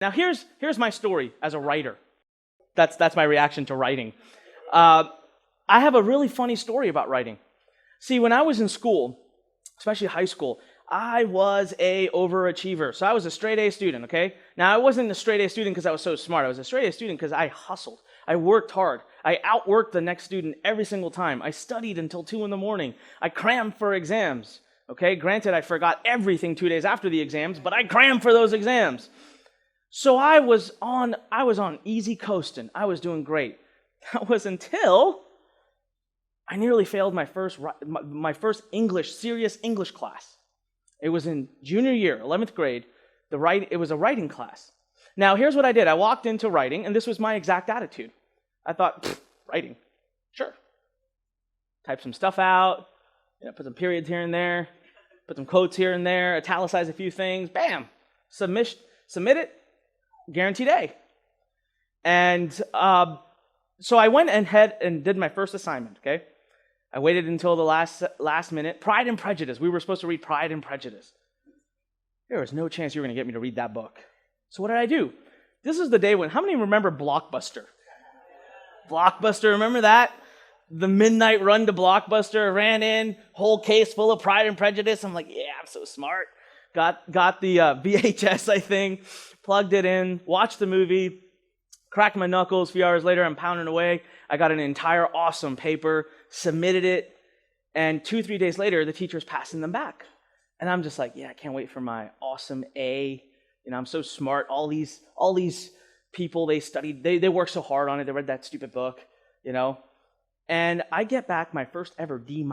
Now here's my story as a writer. That's my reaction to writing. I have a really funny story about writing. See, when I was in school, especially high school, I was a overachiever. So I was a straight A student, okay? Now I wasn't a straight A student because I was so smart. I was a straight A student because I hustled. I worked hard. I outworked the next student every single time. I studied until 2 in the morning. I crammed for exams, okay? Granted, I forgot everything 2 days after the exams, but I crammed for those exams. So I was on easy coasting. I was doing great. That was until I nearly failed my first serious English class. It was in junior year, 11th grade. It was a writing class. Now, here's what I did. I walked into writing, and this was my exact attitude. I thought, writing, sure. Type some stuff out, put some periods here and there, put some quotes here and there, italicize a few things, bam, submit it, guaranteed A. And so I went ahead and did my first assignment, okay? I waited until the last minute. Pride and Prejudice. We were supposed to read Pride and Prejudice. There was no chance you were going to get me to read that book. So what did I do? This is the day when, how many remember Blockbuster? Blockbuster, remember that? The midnight run to Blockbuster, ran in, whole case full of Pride and Prejudice. I'm like, yeah, I'm so smart. Got the VHS, I think, plugged it in, watched the movie, cracked my knuckles. A few hours later, I'm pounding away. I got an entire awesome paper, submitted it, and 2-3 days later, the teacher's passing them back. And I'm just like, yeah, I can't wait for my awesome A. I'm so smart. All these people, they studied, they worked so hard on it. They read that stupid book, And I get back my first ever D-.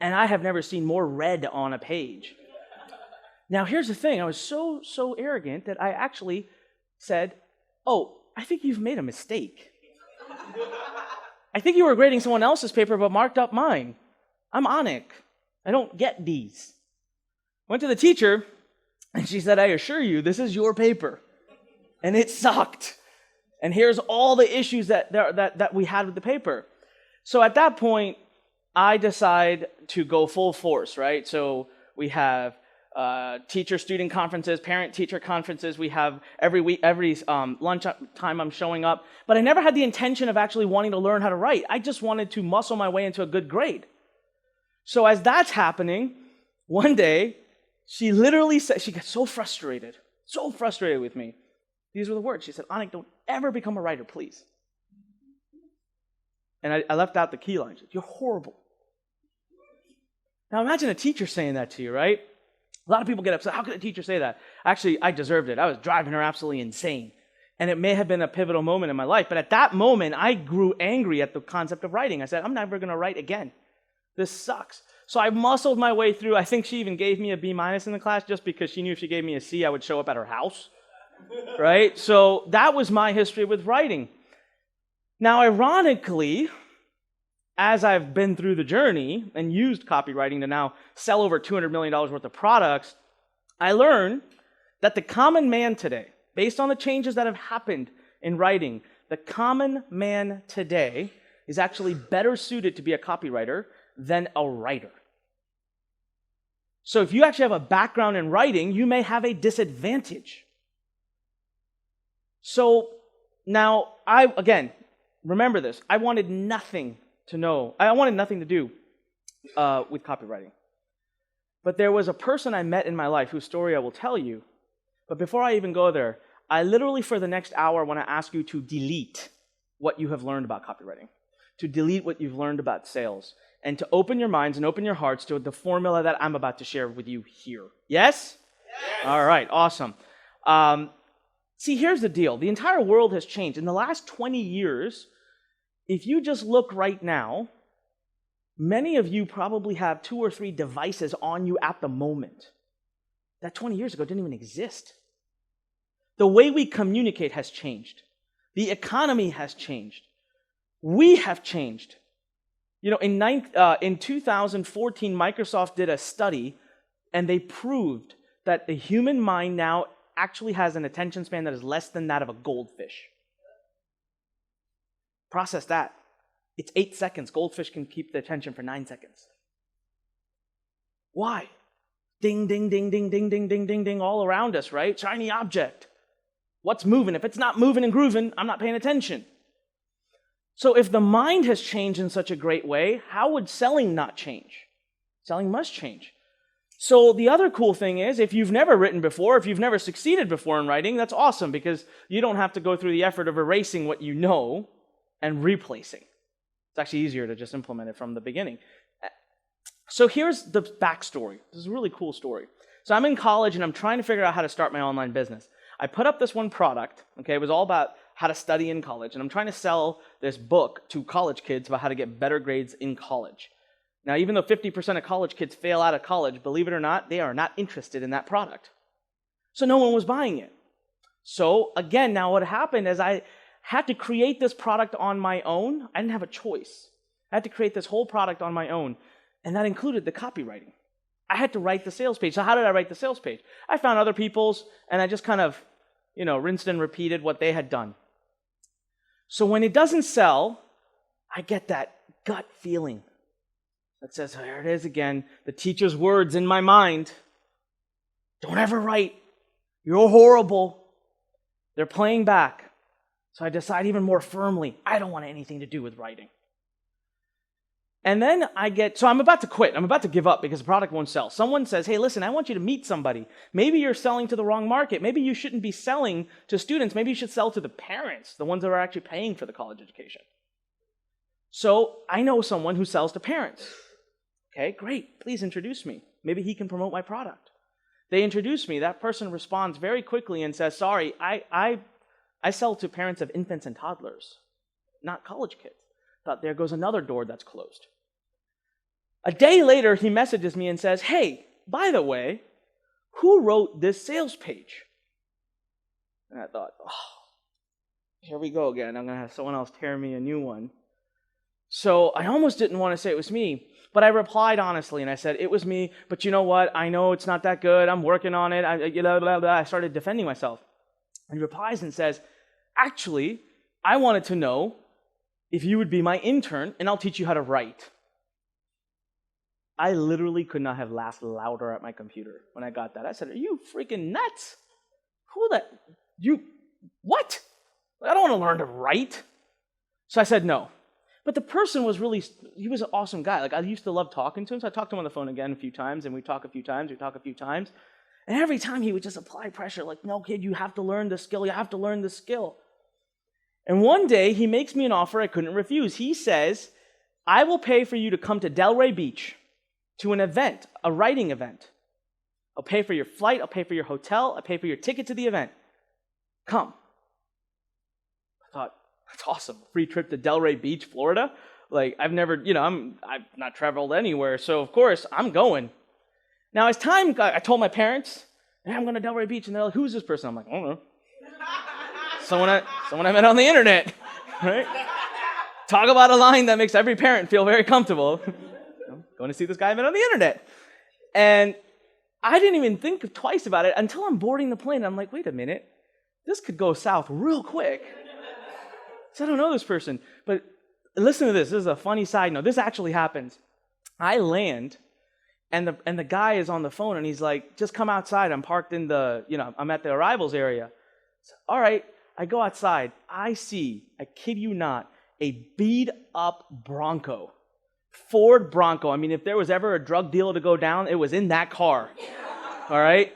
And I have never seen more red on a page. Now, here's the thing. I was so arrogant that I actually said, oh, I think you've made a mistake. I think you were grading someone else's paper but marked up mine. I'm Anik. I don't get D's. Went to the teacher, and she said, I assure you, this is your paper. And it sucked. And here's all the issues that we had with the paper. So at that point, I decide to go full force, right? So we have teacher-student conferences, parent-teacher conferences. We have every week, every lunch time I'm showing up. But I never had the intention of actually wanting to learn how to write. I just wanted to muscle my way into a good grade. So as that's happening, one day, she literally said, she got so frustrated with me. These were the words. She said, Anik, don't ever become a writer, please. And I left out the key line. She said, you're horrible. Now imagine a teacher saying that to you, right? A lot of people get upset. How could a teacher say that? Actually, I deserved it. I was driving her absolutely insane. And it may have been a pivotal moment in my life, but at that moment, I grew angry at the concept of writing. I said, I'm never going to write again. This sucks. So I muscled my way through. I think she even gave me a B- in the class just because she knew if she gave me a C, I would show up at her house, right? So that was my history with writing. Now, ironically, as I've been through the journey and used copywriting to now sell over $200 million worth of products, I learned that the common man today, based on the changes that have happened in writing, the common man today is actually better suited to be a copywriter than a writer. So if you actually have a background in writing, you may have a disadvantage. So now, remember this, I wanted nothing to do with copywriting. But there was a person I met in my life whose story I will tell you. But before I even go there, I literally for the next hour want to ask you to delete what you have learned about copywriting, to delete what you've learned about sales, and to open your minds and open your hearts to the formula that I'm about to share with you here. Yes? Yes. All right, awesome. See, here's the deal. The entire world has changed. In the last 20 years, if you just look right now, many of you probably have 2 or 3 devices on you at the moment that 20 years ago didn't even exist. The way we communicate has changed. The economy has changed. We have changed. In 2014, Microsoft did a study, and they proved that the human mind now actually has an attention span that is less than that of a goldfish. Process that. It's 8 seconds. Goldfish can keep the attention for 9 seconds. Why? Ding, ding, ding, ding, ding, ding, ding, ding, ding, all around us, right? Shiny object. What's moving? If it's not moving and grooving, I'm not paying attention. So if the mind has changed in such a great way, how would selling not change? Selling must change. So the other cool thing is, if you've never written before, if you've never succeeded before in writing, that's awesome because you don't have to go through the effort of erasing what you know and replacing. It's actually easier to just implement it from the beginning. So here's the backstory. This is a really cool story. So I'm in college and I'm trying to figure out how to start my online business. I put up this one product, okay? It was all about how to study in college, and I'm trying to sell this book to college kids about how to get better grades in college. Now, even though 50% of college kids fail out of college, believe it or not, they are not interested in that product. So no one was buying it. So again, now what happened is I had to create this product on my own. I didn't have a choice. I had to create this whole product on my own, and that included the copywriting. I had to write the sales page. So how did I write the sales page? I found other people's, and I just kind of, rinsed and repeated what they had done. So when it doesn't sell, I get that gut feeling that says, oh, there it is again, the teacher's words in my mind. Don't ever write. You're horrible. They're playing back. So I decide even more firmly, I don't want anything to do with writing. And then I'm about to quit. I'm about to give up because the product won't sell. Someone says, hey, listen, I want you to meet somebody. Maybe you're selling to the wrong market. Maybe you shouldn't be selling to students. Maybe you should sell to the parents, the ones that are actually paying for the college education. So I know someone who sells to parents. Okay, great. Please introduce me. Maybe he can promote my product. They introduce me. That person responds very quickly and says, sorry, I sell to parents of infants and toddlers, not college kids. Thought there goes another door that's closed. A day later, he messages me and says, hey, by the way, who wrote this sales page? And I thought, here we go again. I'm going to have someone else tear me a new one. So I almost didn't want to say it was me, but I replied honestly, and I said, it was me, but you know what? I know it's not that good. I'm working on it. I started defending myself. And he replies and says, actually, I wanted to know if you would be my intern, and I'll teach you how to write. I literally could not have laughed louder at my computer when I got that. I said, are you freaking nuts? What? I don't want to learn to write. So I said no. But the person he was an awesome guy. Like, I used to love talking to him, so I talked to him on the phone again a few times, and we talk a few times. And every time he would just apply pressure, like, no, kid, you have to learn the skill. You have to learn the skill. And one day, he makes me an offer I couldn't refuse. He says, I will pay for you to come to Delray Beach to an event, a writing event. I'll pay for your flight. I'll pay for your hotel. I'll pay for your ticket to the event. Come. I thought, that's awesome. Free trip to Delray Beach, Florida. Like, I've not traveled anywhere, so of course, I'm going. Now, as time got, I told my parents, hey, I'm going to Delray Beach, and they're like, who's this person? I'm like, I don't know. Someone I met on the internet, right? Talk about a line that makes every parent feel very comfortable. Going to see this guy I met on the internet. And I didn't even think twice about it until I'm boarding the plane. I'm like, wait a minute. This could go south real quick. So I don't know this person. But listen to this. This is a funny side note. This actually happens. I land, and the guy is on the phone, and he's like, just come outside. I'm parked in I'm at the arrivals area. So, all right. I go outside. I see, I kid you not, a beat-up Bronco. Ford Bronco. I mean, if there was ever a drug deal to go down, it was in that car. All right?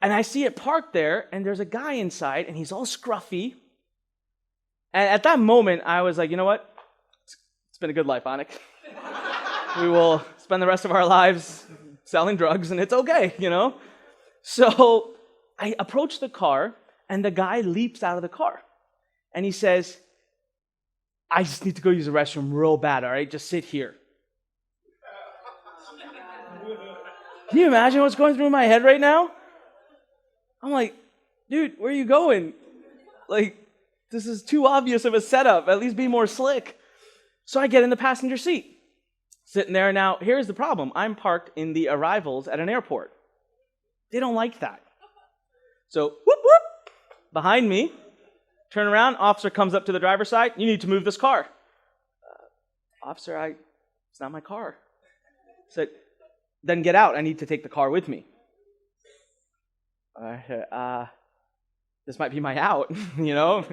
And I see it parked there, and there's a guy inside, and he's all scruffy. And at that moment, I was like, you know what? It's been a good life, Anik. We will spend the rest of our lives selling drugs, and it's okay, So I approach the car, and the guy leaps out of the car. And he says, I just need to go use the restroom real bad, all right? Just sit here. Can you imagine what's going through my head right now? I'm like, dude, where are you going? Like, this is too obvious of a setup. At least be more slick. So I get in the passenger seat. Sitting there. Now, here's the problem. I'm parked in the arrivals at an airport. They don't like that. So, whoop, whoop. Behind me, turn around, officer comes up to the driver's side. You need to move this car. Officer, it's not my car. I said, then get out. I need to take the car with me. I said, this might be my out, you know?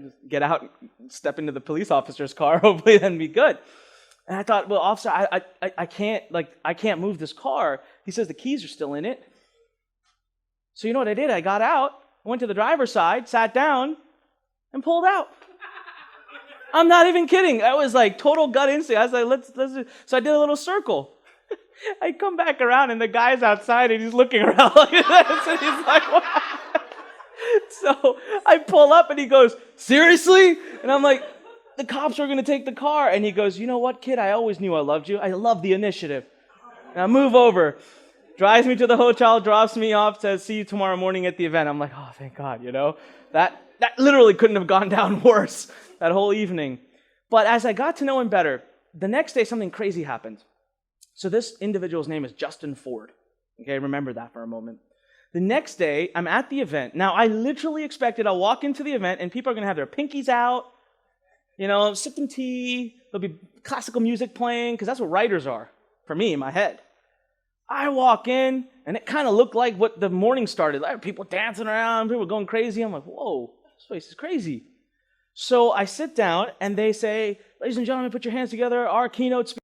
Just get out, step into the police officer's car, hopefully then be good. And I thought, well, officer, I can't move this car. He says the keys are still in it. So you know what I did? I got out, went to the driver's side, sat down, and pulled out. I'm not even kidding. I was like total gut instinct. I was like, let's do. So I did a little circle. I come back around, and the guy's outside, and he's looking around like this, and he's like, what? So I pull up, and he goes, seriously? And I'm like, the cops are going to take the car. And he goes, you know what, kid? I always knew I loved you. I love the initiative. Now move over. Drives me to the hotel, drops me off, says, see you tomorrow morning at the event. I'm like, oh, thank God, you know. That literally couldn't have gone down worse that whole evening. But as I got to know him better, the next day something crazy happened. So this individual's name is Justin Ford. Okay, remember that for a moment. The next day, I'm at the event. Now, I literally expected I'll walk into the event and people are going to have their pinkies out, you know, sipping tea. There'll be classical music playing, because that's what writers are, for me, in my head. I walk in, and it kind of looked like what the morning started. Like people dancing around, people going crazy. I'm like, whoa, this place is crazy. So I sit down, and they say, ladies and gentlemen, put your hands together. Our keynote speaker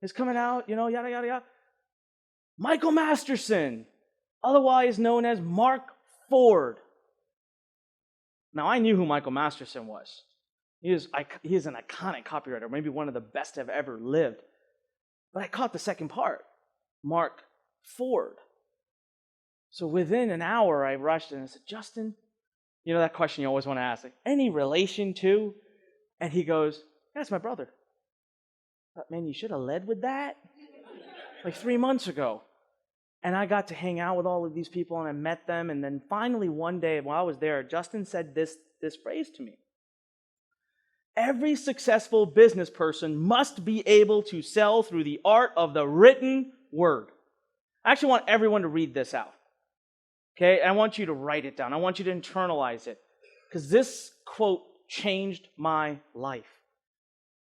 is coming out, you know, yada, yada, yada. Michael Masterson, otherwise known as Mark Ford. Now, I knew who Michael Masterson was. He is an iconic copywriter, maybe one of the best to have ever lived. But I caught the second part, Mark Ford. So within an hour, I rushed and I said, Justin, you know that question you always want to ask, like, any relation to? And he goes, yeah, it's my brother. I thought, man, you should have led with that like 3 months ago. And I got to hang out with all of these people, and I met them. And then finally one day while I was there, Justin said this phrase to me. Every successful business person must be able to sell through the art of the written word. I actually want everyone to read this out. Okay? I want you to write it down. I want you to internalize it, because this quote changed my life.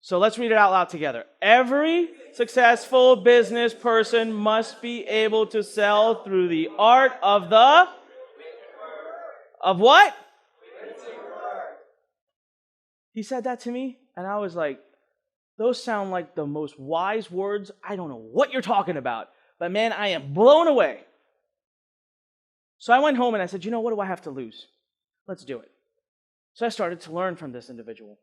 So let's read it out loud together. Every successful business person must be able to sell through the art of the... Of what? He said that to me, and I was like, those sound like the most wise words. I don't know what you're talking about, but man, I am blown away. So I went home and I said, you know, what do I have to lose? Let's do it. So I started to learn from this individual.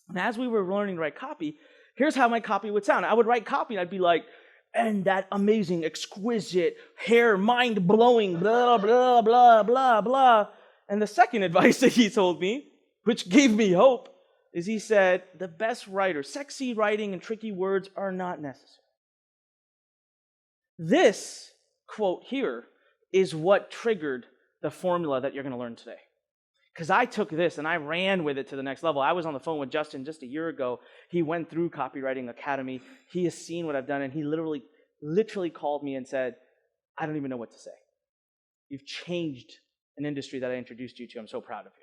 And as we were learning to write copy, here's how my copy would sound. I would write copy and I'd be like, and that amazing, exquisite, hair, mind-blowing, blah, blah, blah, blah, blah. And the second advice that he told me, which gave me hope, is he said, the best writer, sexy writing and tricky words are not necessary. This quote here is what triggered the formula that you're going to learn today. Because I took this and I ran with it to the next level. I was on the phone with Justin just a year ago. He went through Copywriting Academy. He has seen what I've done, and he literally called me and said, I don't even know what to say. You've changed an industry that I introduced you to. I'm so proud of you.